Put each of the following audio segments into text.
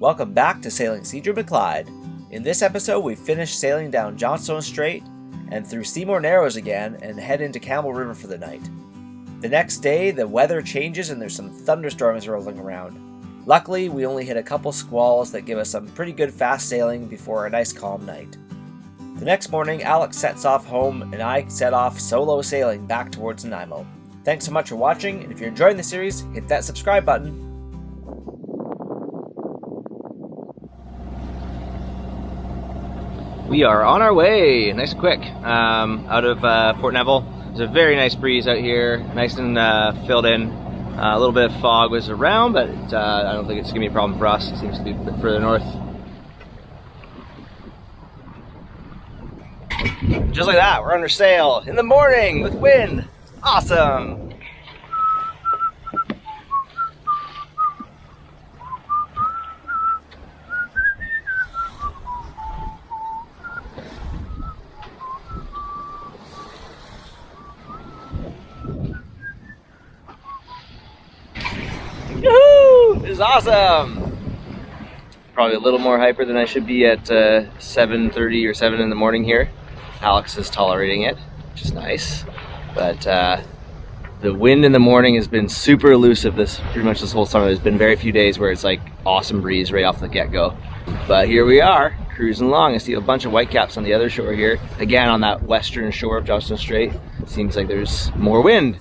Welcome back to Sailing Seadrift and Clyde. In this episode, we finished sailing down Johnstone Strait and through Seymour Narrows again and head into Campbell River for the night. The next day, the weather changes and there's some thunderstorms rolling around. Luckily, we only hit a couple squalls that give us some pretty good fast sailing before a nice calm night. The next morning, Alex sets off home and I set off solo sailing back towards Nanaimo. Thanks so much for watching, and if you're enjoying the series, hit that subscribe button. We are on our way, nice and quick, out of Port Neville. There's a very nice breeze out here, nice and filled in. A little bit of fog was around, but I don't think it's going to be a problem for us. It seems to be a bit further north. Just like that, we're under sail in the morning with wind. Awesome! Yoo-hoo! This is awesome! Probably a little more hyper than I should be at 7:30 or 7 in the morning here. Alex is tolerating it, which is nice. But the wind in the morning has been super elusive pretty much this whole summer. There's been very few days where it's like awesome breeze right off the get-go. But here we are, cruising along. I see a bunch of whitecaps on the other shore here. Again, on that western shore of Johnstone Strait. It seems like there's more wind.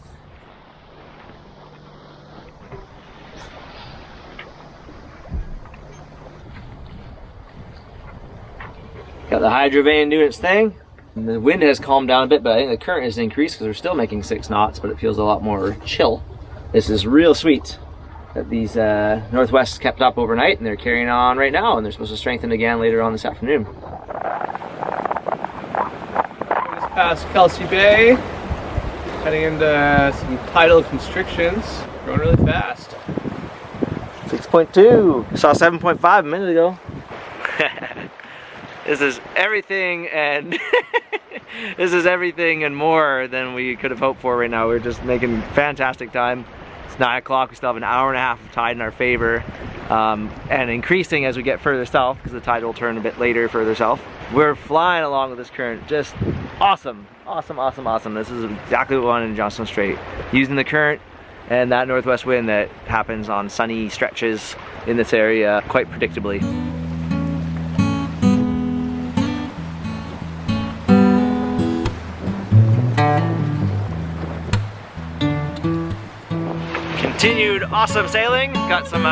Got the hydrovane doing its thing. And the wind has calmed down a bit, but I think the current has increased because we're still making 6 knots, but it feels a lot more chill. This is real sweet that these northwests kept up overnight and they're carrying on right now, and they're supposed to strengthen again later on this afternoon. Just past Kelsey Bay, heading into some tidal constrictions, going really fast. 6.2. Saw 7.5 a minute ago. This is everything and this is everything and more than we could have hoped for right now. We're just making fantastic time. It's 9 o'clock. We still have an hour and a half of tide in our favor, and increasing as we get further south because the tide will turn a bit later further south. We're flying along with this current. Just awesome, awesome, awesome, awesome. This is exactly what we wanted in Johnstone Strait. Using the current and that northwest wind that happens on sunny stretches in this area quite predictably. Continued awesome sailing. Got some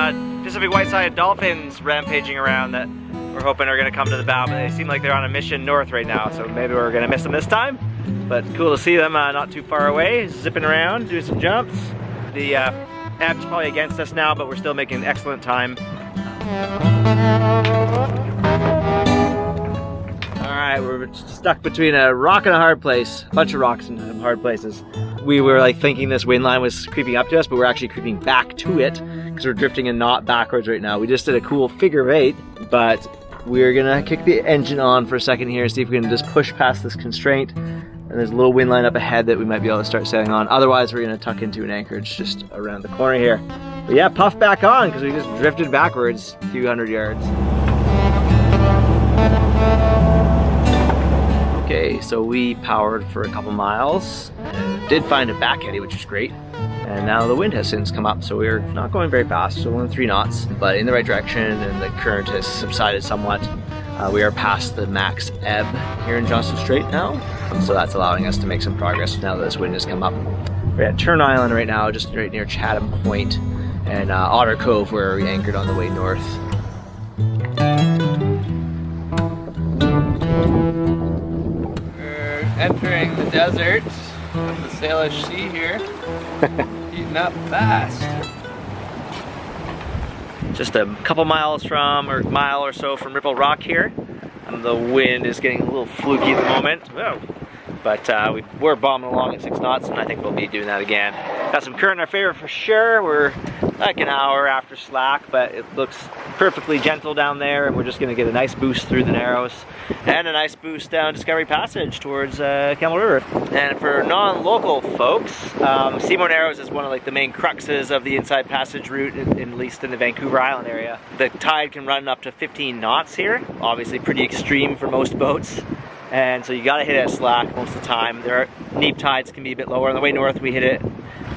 Pacific white-sided dolphins rampaging around that we're hoping are going to come to the bow, but they seem like they're on a mission north right now, so maybe we're going to miss them this time. But cool to see them not too far away, zipping around, doing some jumps. The ebb's probably against us now, but we're still making excellent time. Alright, we're stuck between a rock and a hard place. A bunch of rocks and hard places. We were like thinking this wind line was creeping up to us, but we're actually creeping back to it because we're drifting a knot backwards right now. We just did a cool figure of 8, but we're gonna kick the engine on for a second here, see if we can just push past this constraint. And there's a little wind line up ahead that we might be able to start sailing on. Otherwise, we're gonna tuck into an anchorage just around the corner here. But yeah, puff back on because we just drifted backwards a few hundred yards. Okay, so we powered for a couple miles and did find a back eddy, which is great. And now the wind has since come up, so we're not going very fast, so we're only 3 knots, but in the right direction, and the current has subsided somewhat. We are past the max ebb here in Johnstone Strait now, so that's allowing us to make some progress now that this wind has come up. We're at Turn Island right now, just right near Chatham Point, and Otter Cove, where we anchored on the way north. Entering the desert of the Salish Sea here, heating up fast. Just a couple miles from, or mile or so from Ripple Rock here. And the wind is getting a little fluky at the moment. Whoa. but we're bombing along at 6 knots, and I think we'll be doing that again. Got some current in our favor for sure. We're like an hour after slack, but it looks perfectly gentle down there, and we're just gonna get a nice boost through the Narrows and a nice boost down Discovery Passage towards Camel River. And for non-local folks, Seymour Narrows is one of like the main cruxes of the Inside Passage route, at least in the Vancouver Island area. The tide can run up to 15 knots here, obviously pretty extreme for most boats. And so you gotta hit it at slack most of the time. There are neap tides can be a bit lower. On the way north we hit it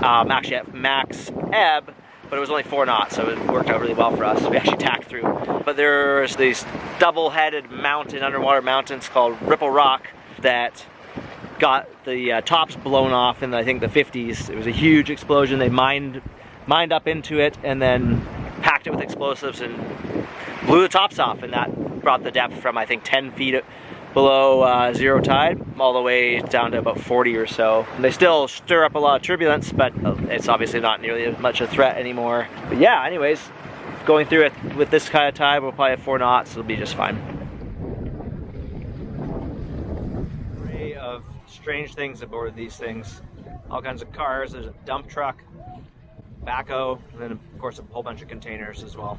actually at max ebb, but it was only 4 knots, so it worked out really well for us. We actually tacked through. But there's these double-headed mountain, underwater mountains called Ripple Rock that got the tops blown off in I think the 50s. It was a huge explosion. They mined up into it and then packed it with explosives and blew the tops off, and that brought the depth from I think 10 feet below zero tide all the way down to about 40 or so. And they still stir up a lot of turbulence, but it's obviously not nearly as much a threat anymore. But yeah, anyways, going through it with this kind of tide, we'll probably have 4 knots, it'll be just fine. Array of strange things aboard these things. All kinds of cars, there's a dump truck, backhoe, and then of course a whole bunch of containers as well.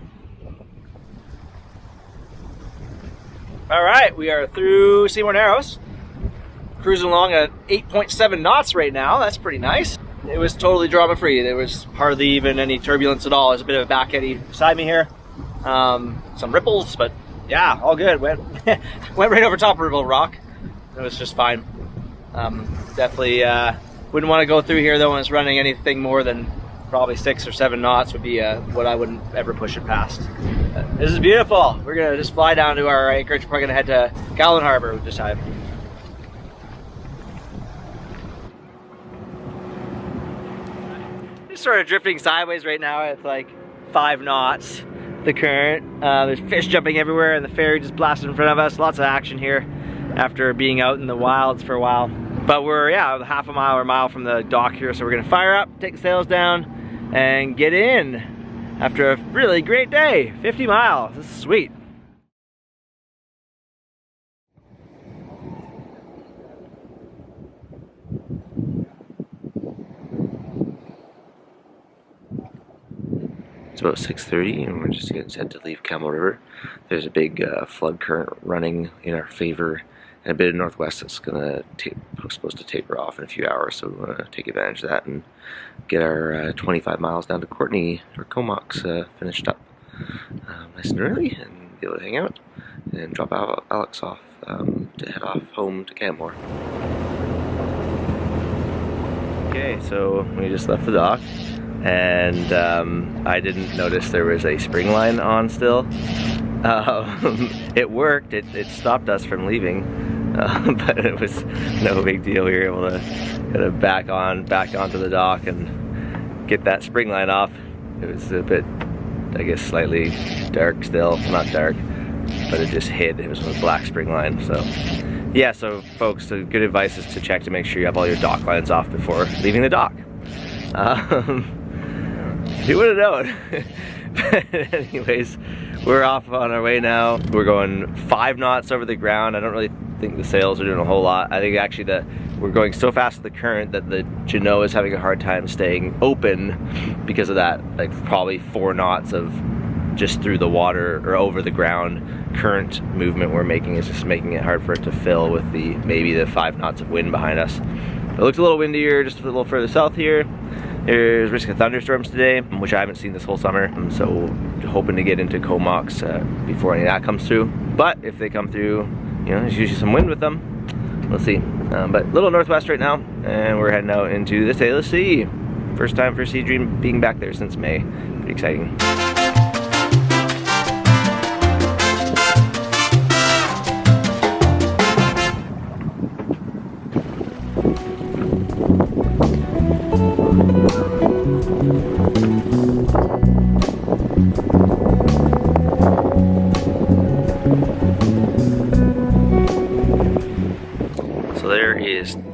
All right, we are through Seymour Narrows, cruising along at 8.7 knots right now. That's pretty nice. It was totally drama free. There was hardly even any turbulence at all. There's a bit of a back eddy beside me here. Some ripples, but yeah, all good. Went right over top of Ripple Rock. It was just fine. Definitely wouldn't want to go through here though when it's running anything more than probably 6 or 7 knots would be what I wouldn't ever push it past. This is beautiful. We're gonna just fly down to our anchorage. We're probably gonna head to Gowland Harbor with this time. Just sort of drifting sideways right now at like 5 knots. The current. There's fish jumping everywhere, and the ferry just blasted in front of us. Lots of action here after being out in the wilds for a while. But we're half a mile or a mile from the dock here, so we're gonna fire up, take the sails down, and get in after a really great day. 50 miles, this is sweet. It's about 6:30 and we're just getting set to leave Camel River. There's a big flood current running in our favor and a bit of northwest that's supposed to taper off in a few hours, so we want to take advantage of that and get our 25 miles down to Courtenay or Comox finished up nice and early, and be able to hang out and drop Alex off to head off home to Canmore. Okay, so we just left the dock, and I didn't notice there was a spring line on still. It worked, it stopped us from leaving. But it was no big deal. We were able to kind of back onto the dock and get that spring line off. It was a bit, I guess, slightly dark still. Not dark, but it just hid. It was a black spring line. So yeah, so folks, the good advice is to check to make sure you have all your dock lines off before leaving the dock. Who would have known? But anyways, we're off on our way now. We're going 5 knots over the ground. I don't really think the sails are doing a whole lot. I think actually we're going so fast with the current that the Genoa is having a hard time staying open because of that, like probably 4 knots of just through the water or over the ground current movement we're making is just making it hard for it to fill with maybe the 5 knots of wind behind us. It looks a little windier just a little further south here. There's risk of thunderstorms today, which I haven't seen this whole summer, so hoping to get into Comox before any of that comes through. But if they come through, there's usually some wind with them. We'll see. But a little northwest right now, and we're heading out into the Salish Sea. First time for Sea Dream being back there since May. Pretty exciting.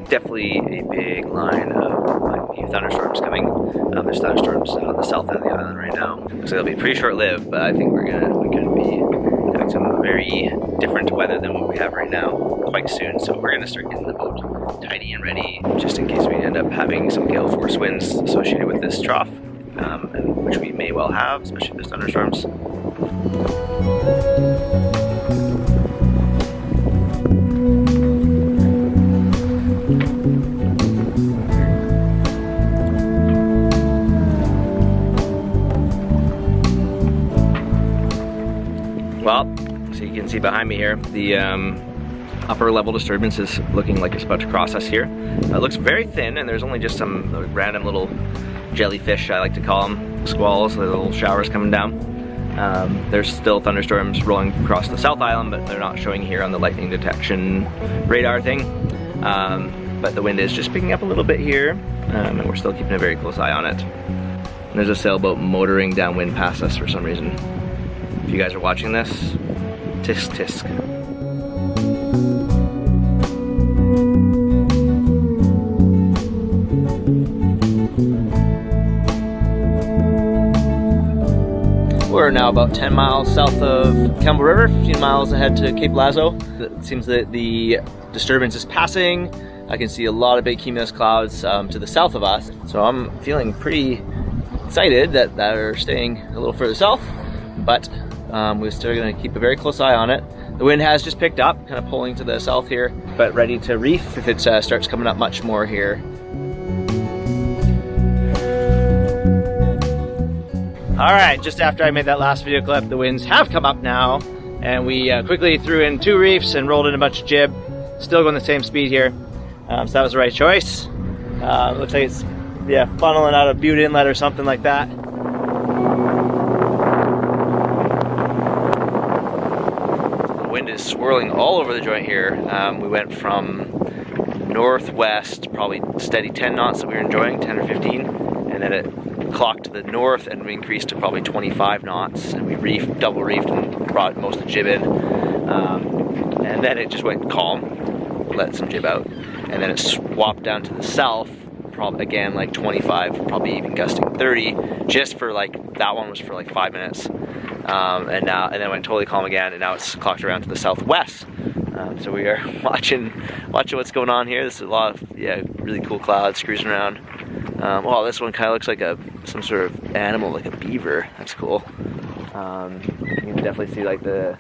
Definitely a big line of thunderstorms coming. There's thunderstorms on the south end of the island right now. So they'll be pretty short-lived, but I think we're gonna be having expect some very different weather than what we have right now quite soon. So we're going to start getting the boat tidy and ready just in case we end up having some gale force winds associated with this trough, which we may well have, especially if there's thunderstorms. Well, so you can see behind me here, the upper level disturbance is looking like it's about to cross us here. It looks very thin, and there's only just some random little jellyfish, I like to call them, squalls, the little showers coming down. There's still thunderstorms rolling across the South Island, but they're not showing here on the lightning detection radar thing. But the wind is just picking up a little bit here, and we're still keeping a very close eye on it. And there's a sailboat motoring downwind past us for some reason. If you guys are watching this, tisk tisk. We're now about 10 miles south of Campbell River, 15 miles ahead to Cape Lazo. It seems that the disturbance is passing. I can see a lot of big cumulus clouds to the south of us. So I'm feeling pretty excited that they're staying a little further south, but we're still going to keep a very close eye on it. The wind has just picked up, kind of pulling to the south here, but ready to reef if it starts coming up much more here. Alright, just after I made that last video clip, the winds have come up now, and we quickly threw in 2 reefs and rolled in a bunch of jib. Still going the same speed here, so that was the right choice. Looks like it's funneling out of Butte Inlet or something like that. Wind is swirling all over the joint here. We went from northwest, probably steady 10 knots that we were enjoying, 10 or 15, and then it clocked to the north and we increased to probably 25 knots, and we reefed, double reefed, and brought most of the jib in. And then it just went calm, let some jib out, and then it swapped down to the south, probably again like 25, probably even gusting 30, just for like, that one was for like 5 minutes. And then it went totally calm again, and now it's clocked around to the southwest. So we are watching what's going on here. There's a lot of really cool clouds cruising around. Well, this one kind of looks like some sort of animal, like a beaver. That's cool. You can definitely see like the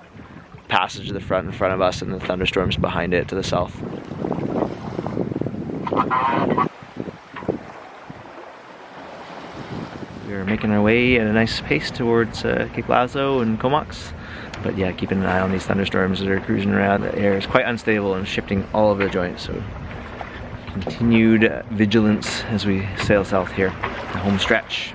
passage of the front in front of us and the thunderstorms behind it to the south. We're making our way at a nice pace towards Cape Lazo and Comox. But yeah, keeping an eye on these thunderstorms that are cruising around. The air is quite unstable and shifting all over the joint, so continued vigilance as we sail south here, the home stretch.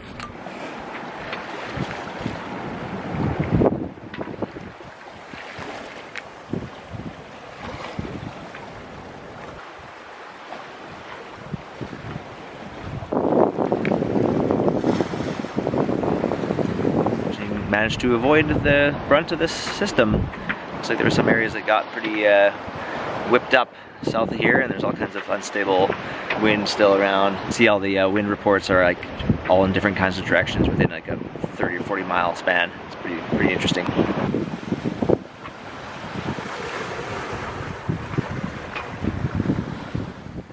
Managed to avoid the brunt of this system. Looks like there were some areas that got pretty whipped up south of here, and there's all kinds of unstable wind still around. See, all the wind reports are like all in different kinds of directions within like a 30 or 40 mile span. It's pretty interesting.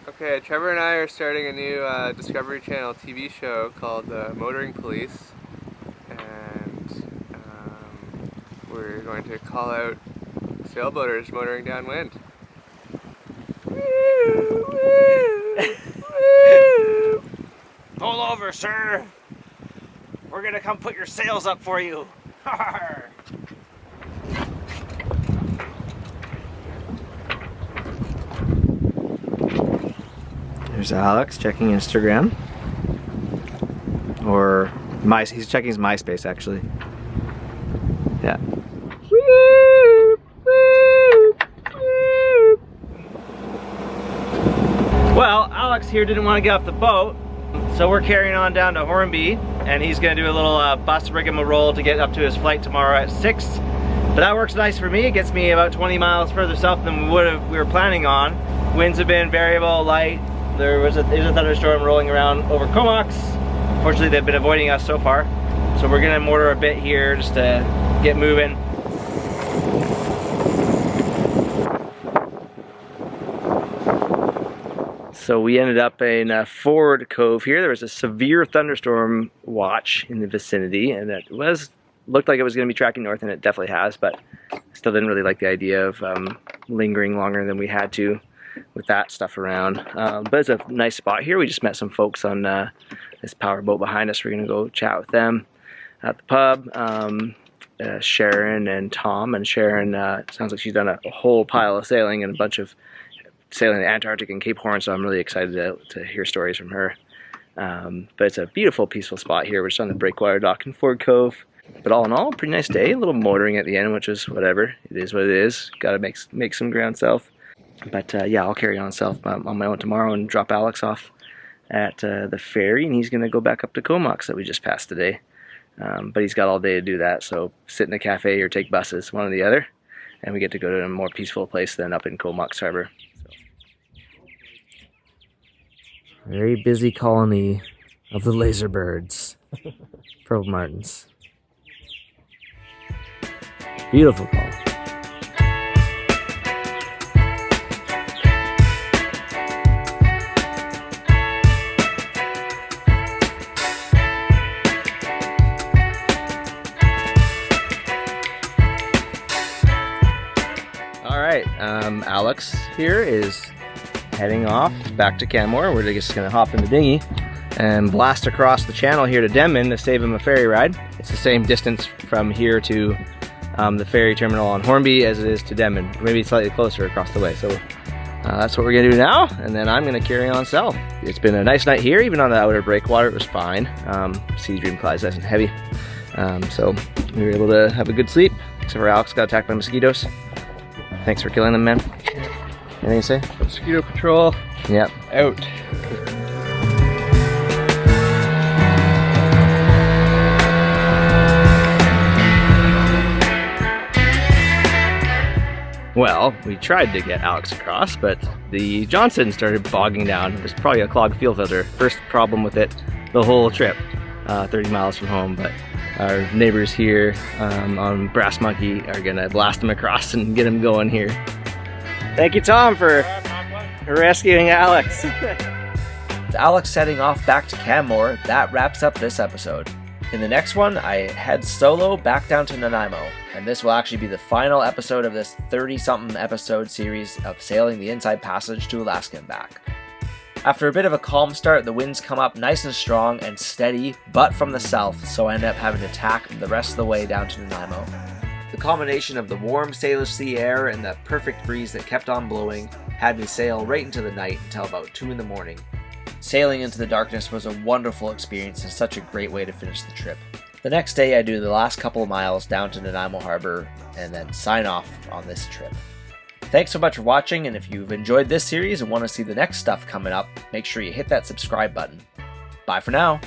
Okay, Trevor and I are starting a new Discovery Channel TV show called Motoring Police. We're going to call out sailboaters motoring downwind. Pull over, sir. We're gonna come put your sails up for you. There's Alex checking Instagram. Or he's checking his MySpace actually. Yeah. Well, Alex here didn't want to get off the boat, so we're carrying on down to Hornby, and he's going to do a little bus rigmarole to get up to his flight tomorrow at 6. But that works nice for me. It gets me about 20 miles further south than we were planning on. Winds have been variable, light. There's a thunderstorm rolling around over Comox. Fortunately, they've been avoiding us so far. So we're going to motor a bit here just to get moving. So we ended up in a forward cove here. There was a severe thunderstorm watch in the vicinity, and it looked like it was going to be tracking north, and it definitely has, but still didn't really like the idea of lingering longer than we had to with that stuff around. But it's a nice spot here. We just met some folks on this power boat behind us. We're going to go chat with them at the pub. Sharon and Tom, and Sharon sounds like she's done a whole pile of sailing and a bunch of sailing the Antarctic and Cape Horn, so I'm really excited to hear stories from her. But it's a beautiful, peaceful spot here. We're just on the breakwater dock in Ford Cove. But all in all, pretty nice day. A little motoring at the end, which is whatever. It is what it is. Got to make some ground south. But yeah, I'll carry on south on my own tomorrow and drop Alex off at the ferry, and he's going to go back up to Comox that we just passed today. But he's got all day to do that, so sit in a cafe or take buses, one or the other, and we get to go to a more peaceful place than up in Comox Harbor. Very busy colony of the laser birds, purple martins. Beautiful call. All right, Alex here is heading off back to Canmore. We're just gonna hop in the dinghy and blast across the channel here to Denman to save him a ferry ride. It's the same distance from here to the ferry terminal on Hornby as it is to Denman, maybe slightly closer across the way. So that's what we're gonna do now, and then I'm gonna carry on south. It's been a nice night here, even on the outer breakwater. It was fine. Sea Dream Clyde's nice and heavy, so we were able to have a good sleep, except for Alex got attacked by mosquitoes. Thanks for killing them, man. Anything to say? Mosquito patrol. Yep. Out. Well, we tried to get Alex across, but the Johnstone started bogging down. There's probably a clogged fuel filter. First problem with it the whole trip, 30 miles from home, but our neighbors here on Brass Monkey are gonna blast him across and get him going here. Thank you, Tom, for rescuing Alex. With Alex setting off back to Canmore, that wraps up this episode. In the next one, I head solo back down to Nanaimo, and this will actually be the final episode of this 30-something episode series of sailing the Inside Passage to Alaska and back. After a bit of a calm start, the winds come up nice and strong and steady, but from the south, so I end up having to tack the rest of the way down to Nanaimo. The combination of the warm Salish Sea air and the perfect breeze that kept on blowing had me sail right into the night until about 2 in the morning. Sailing into the darkness was a wonderful experience and such a great way to finish the trip. The next day I do the last couple of miles down to Nanaimo Harbor and then sign off on this trip. Thanks so much for watching, and if you've enjoyed this series and want to see the next stuff coming up, make sure you hit that subscribe button. Bye for now!